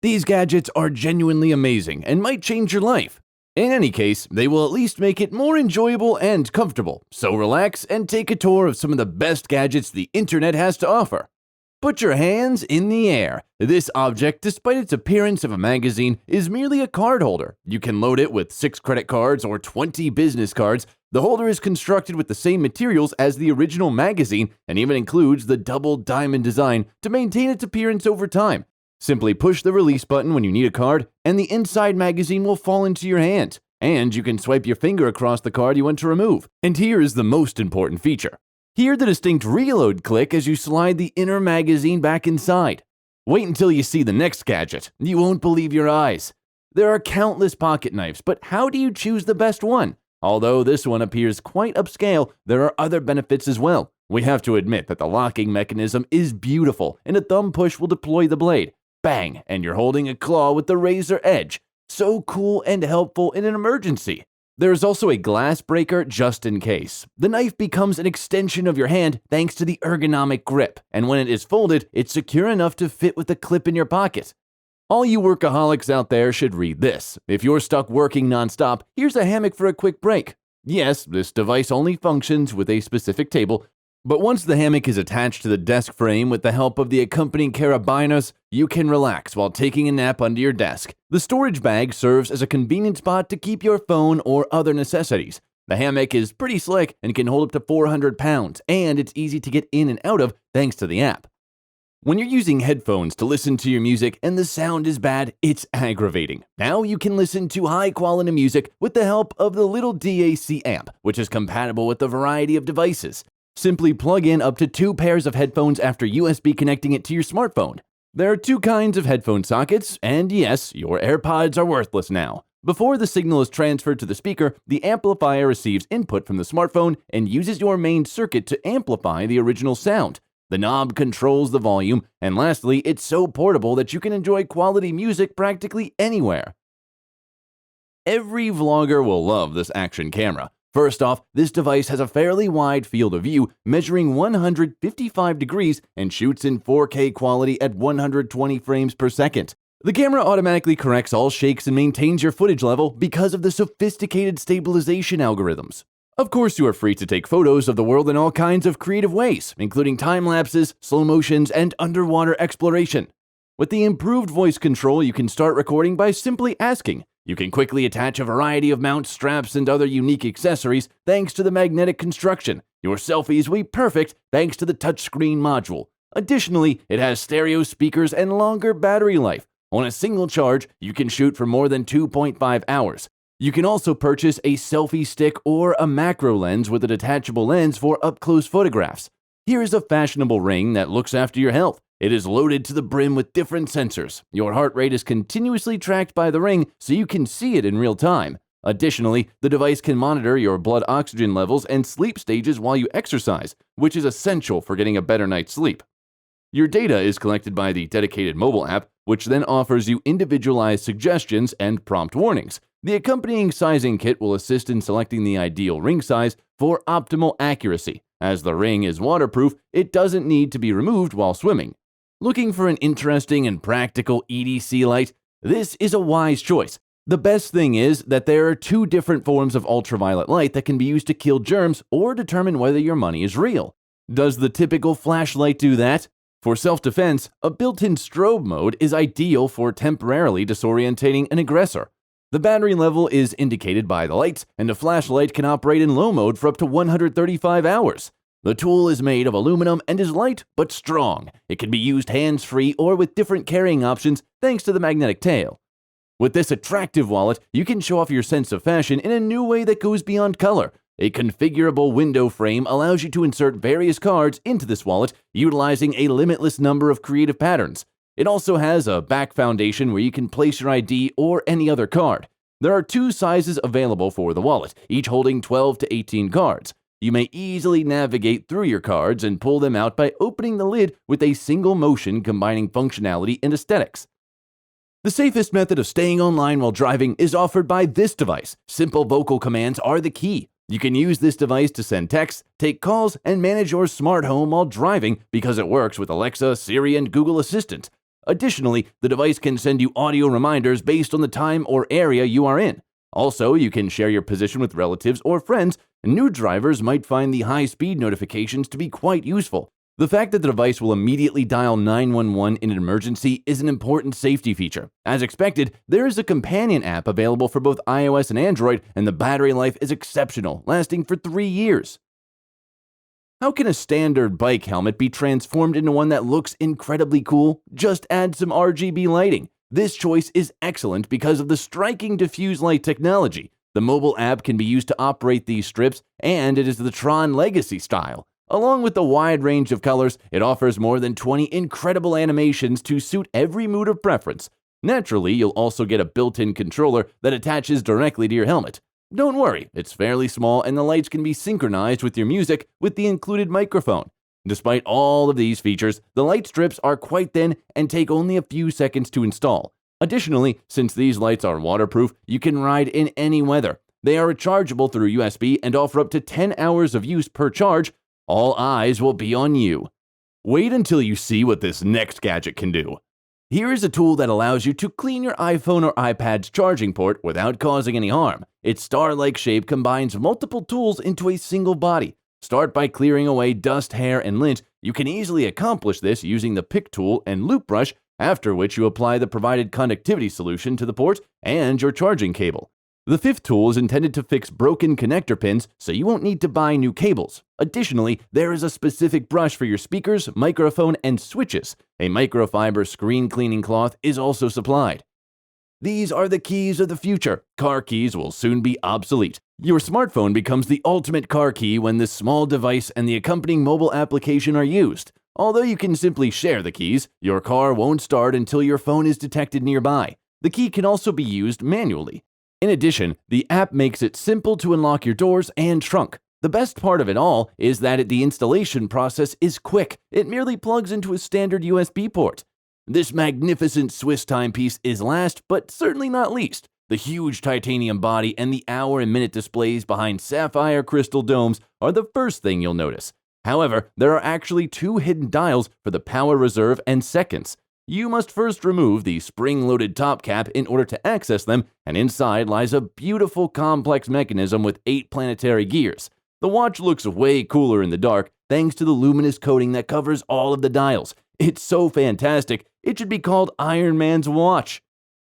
These gadgets are genuinely amazing and might change your life. In any case, they will at least make it more enjoyable and comfortable, so relax and take a tour of some of the best gadgets the internet has to offer. Put your hands in the air. This object, despite its appearance of a magazine, is merely a card holder. You can load it with 6 credit cards or 20 business cards. The holder is constructed with the same materials as the original magazine and even includes the double diamond design to maintain its appearance over time. Simply push the release button when you need a card, and the inside magazine will fall into your hand. And you can swipe your finger across the card you want to remove. And here is the most important feature. Hear the distinct reload click as you slide the inner magazine back inside. Wait until you see the next gadget. You won't believe your eyes. There are countless pocket knives, but how do you choose the best one? Although this one appears quite upscale, there are other benefits as well. We have to admit that the locking mechanism is beautiful, and a thumb push will deploy the blade. Bang, and you're holding a claw with the razor edge. So cool and helpful in an emergency. There is also a glass breaker just in case. The knife becomes an extension of your hand thanks to the ergonomic grip, and when it is folded, it's secure enough to fit with a clip in your pocket. All you workaholics out there should read this. If you're stuck working nonstop, here's a hammock for a quick break. Yes, this device only functions with a specific table, but once the hammock is attached to the desk frame with the help of the accompanying carabiners, you can relax while taking a nap under your desk. The storage bag serves as a convenient spot to keep your phone or other necessities. The hammock is pretty slick and can hold up to 400 pounds, and it's easy to get in and out of thanks to the app. When you're using headphones to listen to your music and the sound is bad, it's aggravating. Now you can listen to high-quality music with the help of the little DAC amp, which is compatible with a variety of devices. Simply plug in up to 2 pairs of headphones after USB connecting it to your smartphone. There are 2 kinds of headphone sockets, and yes, your AirPods are worthless now. Before the signal is transferred to the speaker, the amplifier receives input from the smartphone and uses your main circuit to amplify the original sound. The knob controls the volume, and lastly, it's so portable that you can enjoy quality music practically anywhere. Every vlogger will love this action camera. First off, this device has a fairly wide field of view, measuring 155 degrees and shoots in 4K quality at 120 frames per second. The camera automatically corrects all shakes and maintains your footage level because of the sophisticated stabilization algorithms. Of course, you are free to take photos of the world in all kinds of creative ways, including time lapses, slow motions, and underwater exploration. With the improved voice control, you can start recording by simply asking. You can quickly attach a variety of mounts, straps, and other unique accessories thanks to the magnetic construction. Your selfies will be perfect thanks to the touchscreen module. Additionally, it has stereo speakers and longer battery life. On a single charge, you can shoot for more than 2.5 hours. You can also purchase a selfie stick or a macro lens with a detachable lens for up-close photographs. Here is a fashionable ring that looks after your health. It is loaded to the brim with different sensors. Your heart rate is continuously tracked by the ring so you can see it in real time. Additionally, the device can monitor your blood oxygen levels and sleep stages while you exercise, which is essential for getting a better night's sleep. Your data is collected by the dedicated mobile app, which then offers you individualized suggestions and prompt warnings. The accompanying sizing kit will assist in selecting the ideal ring size for optimal accuracy. As the ring is waterproof, it doesn't need to be removed while swimming. Looking for an interesting and practical EDC light? This is a wise choice. The best thing is that there are 2 different forms of ultraviolet light that can be used to kill germs or determine whether your money is real. Does the typical flashlight do that? For self-defense, a built-in strobe mode is ideal for temporarily disorientating an aggressor. The battery level is indicated by the lights, and a flashlight can operate in low mode for up to 135 hours. The tool is made of aluminum and is light but strong. It can be used hands-free or with different carrying options thanks to the magnetic tail. With this attractive wallet, you can show off your sense of fashion in a new way that goes beyond color. A configurable window frame allows you to insert various cards into this wallet, utilizing a limitless number of creative patterns. It also has a back foundation where you can place your ID or any other card. There are 2 sizes available for the wallet, each holding 12 to 18 cards. You may easily navigate through your cards and pull them out by opening the lid with a single motion combining functionality and aesthetics. The safest method of staying online while driving is offered by this device. Simple vocal commands are the key. You can use this device to send texts, take calls, and manage your smart home while driving because it works with Alexa, Siri, and Google Assistant. Additionally, the device can send you audio reminders based on the time or area you are in. Also, you can share your position with relatives or friends, and new drivers might find the high-speed notifications to be quite useful. The fact that the device will immediately dial 911 in an emergency is an important safety feature. As expected, there is a companion app available for both iOS and Android, and the battery life is exceptional, lasting for 3 years. How can a standard bike helmet be transformed into one that looks incredibly cool? Just add some RGB lighting. This choice is excellent because of the striking diffuse light technology. The mobile app can be used to operate these strips, and it is the Tron Legacy style. Along with the wide range of colors, it offers more than 20 incredible animations to suit every mood of preference. Naturally, you'll also get a built-in controller that attaches directly to your helmet. Don't worry, it's fairly small and the lights can be synchronized with your music with the included microphone. Despite all of these features, the light strips are quite thin and take only a few seconds to install. Additionally, since these lights are waterproof, you can ride in any weather. They are rechargeable through USB and offer up to 10 hours of use per charge. All eyes will be on you. Wait until you see what this next gadget can do. Here is a tool that allows you to clean your iPhone or iPad's charging port without causing any harm. Its star-like shape combines multiple tools into a single body. Start by clearing away dust, hair, and lint. You can easily accomplish this using the pick tool and loop brush, after which you apply the provided connectivity solution to the port and your charging cable. The fifth tool is intended to fix broken connector pins, so you won't need to buy new cables. Additionally, there is a specific brush for your speakers, microphone, and switches. A microfiber screen cleaning cloth is also supplied. These are the keys of the future. Car keys will soon be obsolete. Your smartphone becomes the ultimate car key when this small device and the accompanying mobile application are used. Although you can simply share the keys, your car won't start until your phone is detected nearby. The key can also be used manually. In addition, the app makes it simple to unlock your doors and trunk. The best part of it all is that the installation process is quick. It merely plugs into a standard USB port. This magnificent Swiss timepiece is last, but certainly not least. The huge titanium body and the hour and minute displays behind sapphire crystal domes are the first thing you'll notice. However, there are actually 2 hidden dials for the power reserve and seconds. You must first remove the spring-loaded top cap in order to access them, and inside lies a beautiful complex mechanism with 8 planetary gears. The watch looks way cooler in the dark thanks to the luminous coating that covers all of the dials. It's so fantastic, it should be called Iron Man's watch.